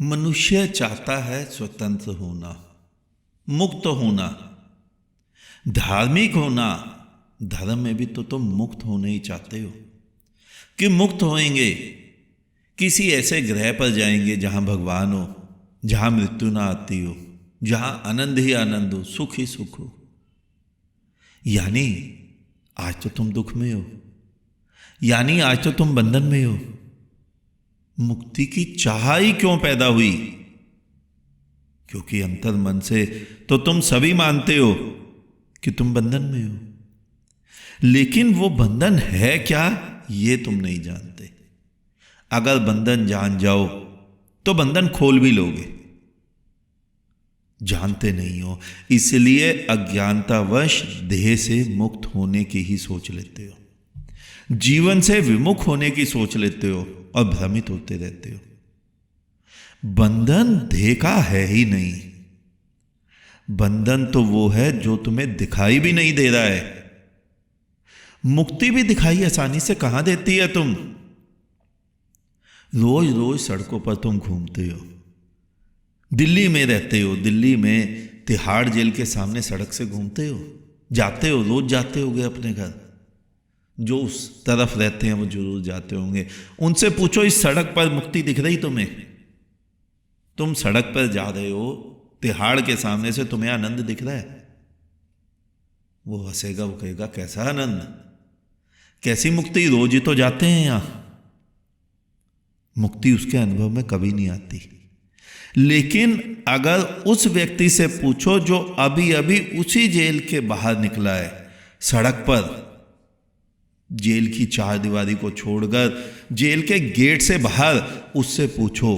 मनुष्य चाहता है स्वतंत्र होना, मुक्त होना, धार्मिक होना। धर्म में भी तो तुम मुक्त होने ही चाहते हो कि मुक्त होएंगे, किसी ऐसे ग्रह पर जाएंगे जहां भगवान हो, जहां मृत्यु ना आती हो, जहां आनंद ही आनंद हो, सुख ही सुख हो। यानी आज तो तुम दुख में हो, यानी आज तो तुम बंधन में हो। मुक्ति की चाह ही क्यों पैदा हुई? क्योंकि अंतर मन से तो तुम सभी मानते हो कि तुम बंधन में हो, लेकिन वो बंधन है क्या ये तुम नहीं जानते। अगर बंधन जान जाओ तो बंधन खोल भी लोगे, जानते नहीं हो, इसलिए अज्ञानतावश देह से मुक्त होने की ही सोच लेते हो, जीवन से विमुख होने की सोच लेते हो और भ्रमित होते रहते हो। बंधन देह का है ही नहीं, बंधन तो वो है जो तुम्हें दिखाई भी नहीं दे रहा है। मुक्ति भी दिखाई आसानी से कहां देती है? तुम रोज रोज सड़कों पर तुम घूमते हो, दिल्ली में रहते हो, दिल्ली में तिहाड़ जेल के सामने सड़क से घूमते हो, जाते हो, रोज जाते होगे अपने घर। जो उस तरफ रहते हैं वो जरूर जाते होंगे, उनसे पूछो इस सड़क पर मुक्ति दिख रही तुम्हें? तुम सड़क पर जा रहे हो, तिहाड़ के सामने से तुम्हें आनंद दिख रहा है? वो हंसेगा, वो कहेगा कैसा आनंद, कैसी मुक्ति, रोज ही तो जाते हैं यहां। मुक्ति उसके अनुभव में कभी नहीं आती। लेकिन अगर उस व्यक्ति से पूछो जो अभी अभी उसी जेल के बाहर निकला है, सड़क पर, जेल की चार दीवारी को छोड़कर जेल के गेट से बाहर, उससे पूछो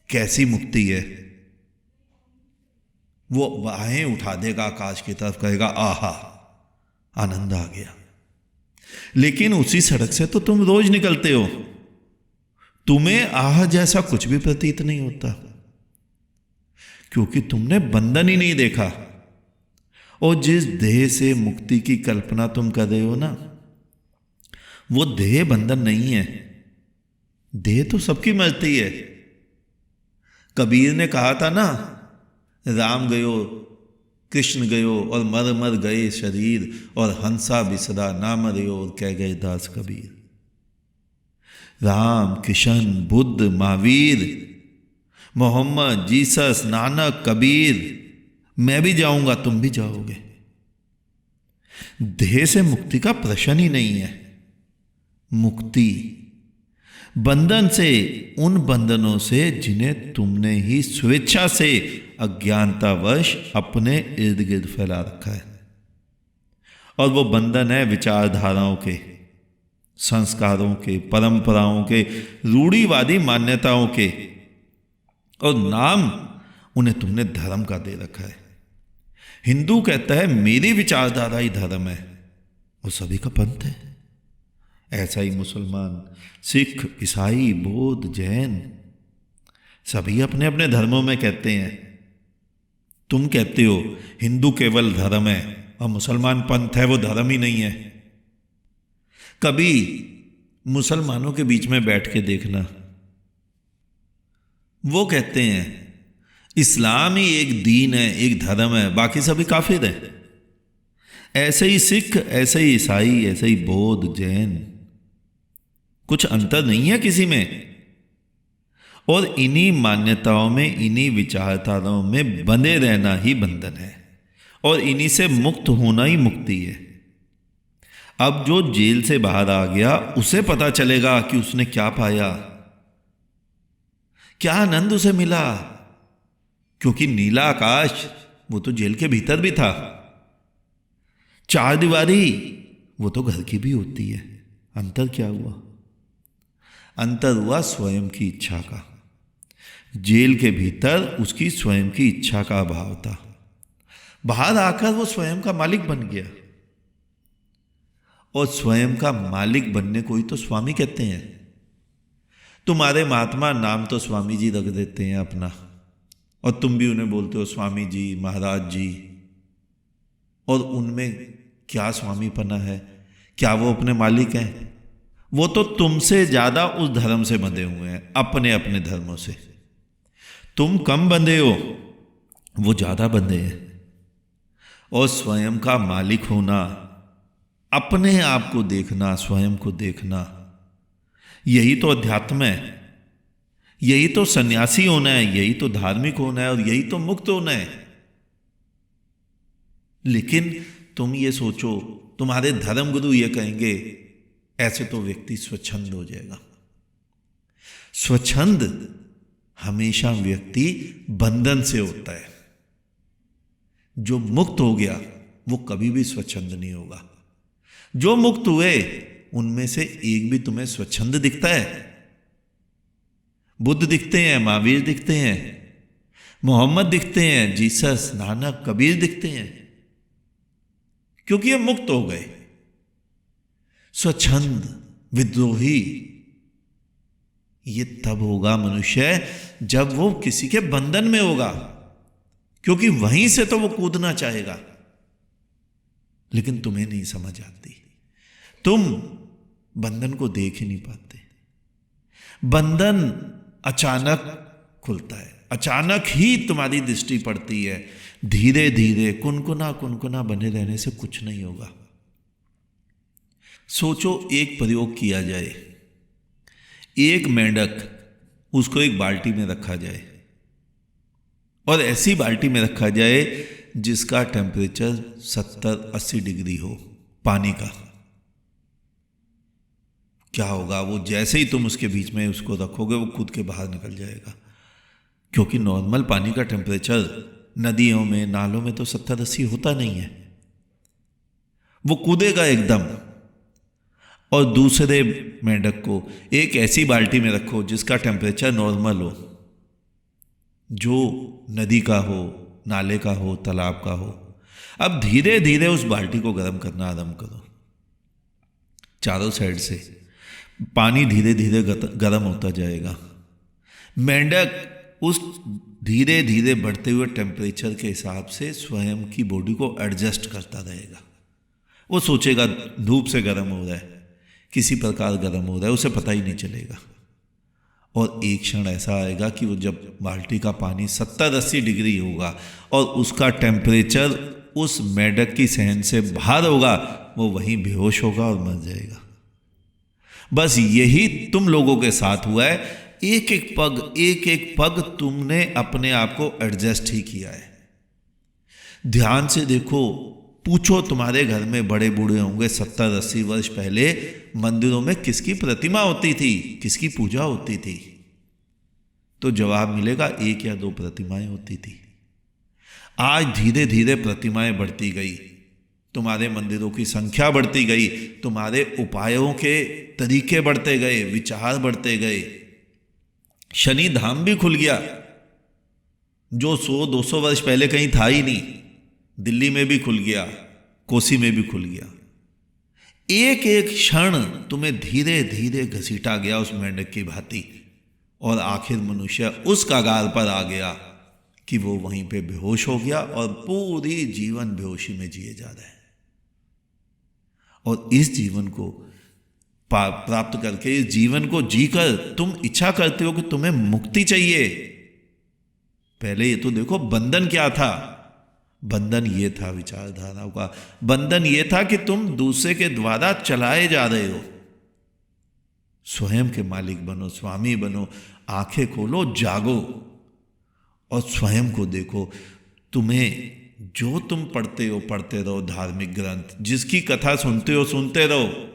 कैसी मुक्ति है, वो बाहें उठा देगा आकाश की तरफ, कहेगा आहा आनंद आ गया। लेकिन उसी सड़क से तो तुम रोज निकलते हो, तुम्हें आह जैसा कुछ भी प्रतीत नहीं होता, क्योंकि तुमने बंधन ही नहीं देखा। और जिस देह से मुक्ति की कल्पना तुम कर रहे हो ना, वो देह बंधन नहीं है। देह तो सबकी मरती है। कबीर ने कहा था ना, राम गयो कृष्ण गयो और मर मर गए शरीर, और हंसा बिसरा ना मरयो और कह गए दास कबीर। राम कृष्ण बुद्ध महावीर मोहम्मद जीसस नानक कबीर, मैं भी जाऊंगा तुम भी जाओगे। देह से मुक्ति का प्रश्न ही नहीं है। मुक्ति बंधन से, उन बंधनों से जिन्हें तुमने ही स्वेच्छा से अज्ञानतावश अपने इर्द गिर्द फैला रखा है। और वो बंधन है विचारधाराओं के, संस्कारों के, परंपराओं के, रूढ़िवादी मान्यताओं के, और नाम उन्हें तुमने धर्म का दे रखा है। हिंदू कहता है मेरी विचारधारा ही धर्म है, और सभी का पंथ है। ऐसा ही मुसलमान, सिख, ईसाई, बौद्ध, जैन, सभी अपने अपने धर्मों में कहते हैं। तुम कहते हो हिंदू केवल धर्म है और मुसलमान पंथ है, वो धर्म ही नहीं है। कभी मुसलमानों के बीच में बैठ के देखना, वो कहते हैं इस्लाम ही एक दीन है, एक धर्म है, बाकी सभी काफिर हैं। ऐसे ही सिख, ऐसे ही ईसाई, ऐसे ही बौद्ध, जैन, कुछ अंतर नहीं है किसी में। और इन्हीं मान्यताओं में, इन्हीं विचारधाराओं में बंधे रहना ही बंधन है, और इन्हीं से मुक्त होना ही मुक्ति है। अब जो जेल से बाहर आ गया, उसे पता चलेगा कि उसने क्या पाया, क्या आनंद उसे मिला। क्योंकि नीला आकाश वो तो जेल के भीतर भी था, चार दीवारी वो तो घर की भी होती है। अंतर क्या हुआ? अंतर हुआ स्वयं की इच्छा का। जेल के भीतर उसकी स्वयं की इच्छा का अभाव था, बाहर आकर वो स्वयं का मालिक बन गया। और स्वयं का मालिक बनने को ही तो स्वामी कहते हैं। तुम्हारे महात्मा नाम तो स्वामी जी रख देते हैं अपना, और तुम भी उन्हें बोलते हो स्वामी जी, महाराज जी। और उनमें क्या स्वामीपना है? क्या वो अपने मालिक हैं? वो तो तुमसे ज्यादा उस धर्म से बंधे हुए हैं, अपने अपने धर्मों से। तुम कम बंधे हो, वो ज्यादा बंधे हैं। और स्वयं का मालिक होना, अपने आप को देखना, स्वयं को देखना, यही तो अध्यात्म है। यही तो सन्यासी होना है, यही तो धार्मिक होना है, और यही तो मुक्त होना है। लेकिन तुम ये सोचो, तुम्हारे धर्मगुरु ये कहेंगे, ऐसे तो व्यक्ति स्वच्छंद हो जाएगा। स्वच्छंद हमेशा व्यक्ति बंधन से होता है। जो मुक्त हो गया वो कभी भी स्वच्छंद नहीं होगा। जो मुक्त हुए उनमें से एक भी तुम्हें स्वच्छंद दिखता है? बुद्ध दिखते हैं, महावीर दिखते हैं, मोहम्मद दिखते हैं, जीसस, नानक, कबीर दिखते हैं, क्योंकि ये मुक्त हो गए। स्वच्छंद, विद्रोही, ये तब होगा मनुष्य जब वो किसी के बंधन में होगा, क्योंकि वहीं से तो वो कूदना चाहेगा। लेकिन तुम्हें नहीं समझ आती, तुम बंधन को देख ही नहीं पाते। बंधन अचानक खुलता है, अचानक ही तुम्हारी दृष्टि पड़ती है। धीरे धीरे कुनकुना कुनकुना बने रहने से कुछ नहीं होगा। सोचो, एक प्रयोग किया जाए, एक मेंढक, उसको एक बाल्टी में रखा जाए, और ऐसी बाल्टी में रखा जाए जिसका टेम्परेचर 70-80 डिग्री हो, पानी का। क्या होगा? वो जैसे ही तुम उसके बीच में उसको रखोगे वो कूद के बाहर निकल जाएगा, क्योंकि नॉर्मल पानी का टेम्परेचर नदियों में, नालों में तो 70-80 होता नहीं है। वो कूदेगा एकदम। और दूसरे मेंढक को एक ऐसी बाल्टी में रखो जिसका टेम्परेचर नॉर्मल हो, जो नदी का हो, नाले का हो, तालाब का हो। अब धीरे धीरे उस बाल्टी को गर्म करना आरंभ करो। चारों साइड से पानी धीरे धीरे गर्म होता जाएगा। मेंढक उस धीरे धीरे बढ़ते हुए टेम्परेचर के हिसाब से स्वयं की बॉडी को एडजस्ट करता रहेगा। वो सोचेगा धूप से गर्म हो रहा है, किसी प्रकार गर्म हो रहा है, उसे पता ही नहीं चलेगा। और एक क्षण ऐसा आएगा कि वो जब बाल्टी का पानी 70-80 डिग्री होगा और उसका टेम्परेचर उस मेंढक की सहन से बाहर होगा, वो वहीं बेहोश होगा और मर जाएगा। बस यही तुम लोगों के साथ हुआ है। एक एक पग तुमने अपने आप को एडजस्ट ही किया है। ध्यान से देखो, पूछो तुम्हारे घर में बड़े बूढ़े होंगे 70-80 वर्ष पहले मंदिरों में किसकी प्रतिमा होती थी, किसकी पूजा होती थी? तो जवाब मिलेगा 1 या 2 प्रतिमाएं होती थी। आज धीरे धीरे प्रतिमाएं बढ़ती गई, तुम्हारे मंदिरों की संख्या बढ़ती गई, तुम्हारे उपायों के तरीके बढ़ते गए, विचार बढ़ते गए। शनि धाम भी खुल गया, जो 100-200 वर्ष पहले कहीं था ही नहीं। दिल्ली में भी खुल गया, कोसी में भी खुल गया। एक एक क्षण तुम्हें धीरे धीरे घसीटा गया उस मेंढक की भांति, और आखिर मनुष्य उस कगार पर आ गया कि वो वहीं पे बेहोश हो गया और पूरी जीवन बेहोशी में जिए जा रहे हैं। और इस जीवन को प्राप्त करके, इस जीवन को जीकर तुम इच्छा करते हो कि तुम्हें मुक्ति चाहिए। पहले ये तो देखो, बंधन क्या था? बंधन ये था विचारधाराओं का, बंधन ये था कि तुम दूसरे के द्वारा चलाए जा रहे हो। स्वयं के मालिक बनो, स्वामी बनो, आंखें खोलो, जागो और स्वयं को देखो। तुम्हें जो तुम पढ़ते रहो, धार्मिक ग्रंथ, जिसकी कथा सुनते रहो।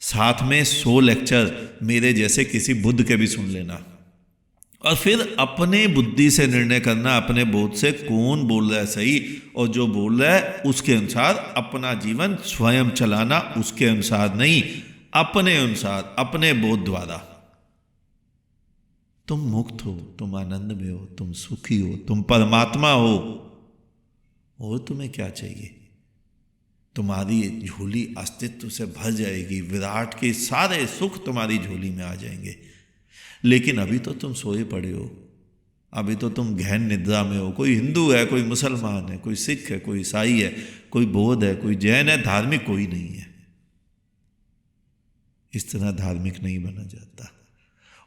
साथ में 100 लेक्चर मेरे जैसे किसी बुद्ध के भी सुन लेना, और फिर अपने बुद्धि से निर्णय करना, अपने बोध से कौन बोल रहा है सही, और जो बोल रहा है उसके अनुसार अपना जीवन स्वयं चलाना, उसके अनुसार नहीं, अपने अनुसार, अपने बोध द्वारा। तुम मुक्त हो, तुम आनंद में हो, तुम सुखी हो, तुम परमात्मा हो, और तुम्हें क्या चाहिए? तुम्हारी झोली अस्तित्व से भर जाएगी, विराट के सारे सुख तुम्हारी झोली में आ जाएंगे। लेकिन अभी तो तुम सोए पड़े हो, अभी तो तुम गहन निद्रा में हो। कोई हिंदू है, कोई मुसलमान है, कोई सिख है, कोई ईसाई है, कोई बौद्ध है, कोई जैन है, धार्मिक कोई नहीं है। इस तरह धार्मिक नहीं बना जाता।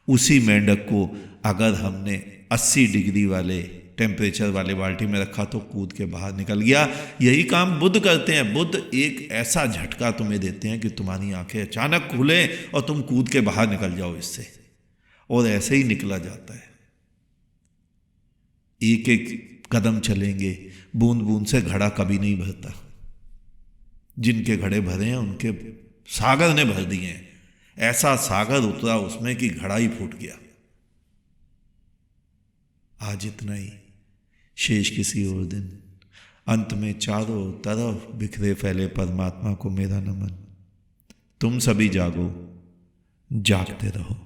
उसी मेंढक को अगर हमने 80 डिग्री वाले टेम्परेचर वाले बाल्टी में रखा तो कूद के बाहर निकल गया। यही काम बुद्ध करते हैं। बुद्ध एक ऐसा झटका तुम्हें देते हैं कि तुम्हारी आंखें अचानक खुले और तुम कूद के बाहर निकल जाओ इससे, और ऐसे ही निकला जाता है। एक एक कदम चलेंगे, बूंद बूंद से घड़ा कभी नहीं भरता। जिनके घड़े भरे हैं उनके सागर ने भर दिए हैं। ऐसा सागर उतरा उसमें कि घड़ा ही फूट गया। आज इतना ही, शेष किसी और दिन। अंत में चारों तरफ बिखरे फैले परमात्मा को मेरा नमन। तुम सभी जागो, जागते रहो।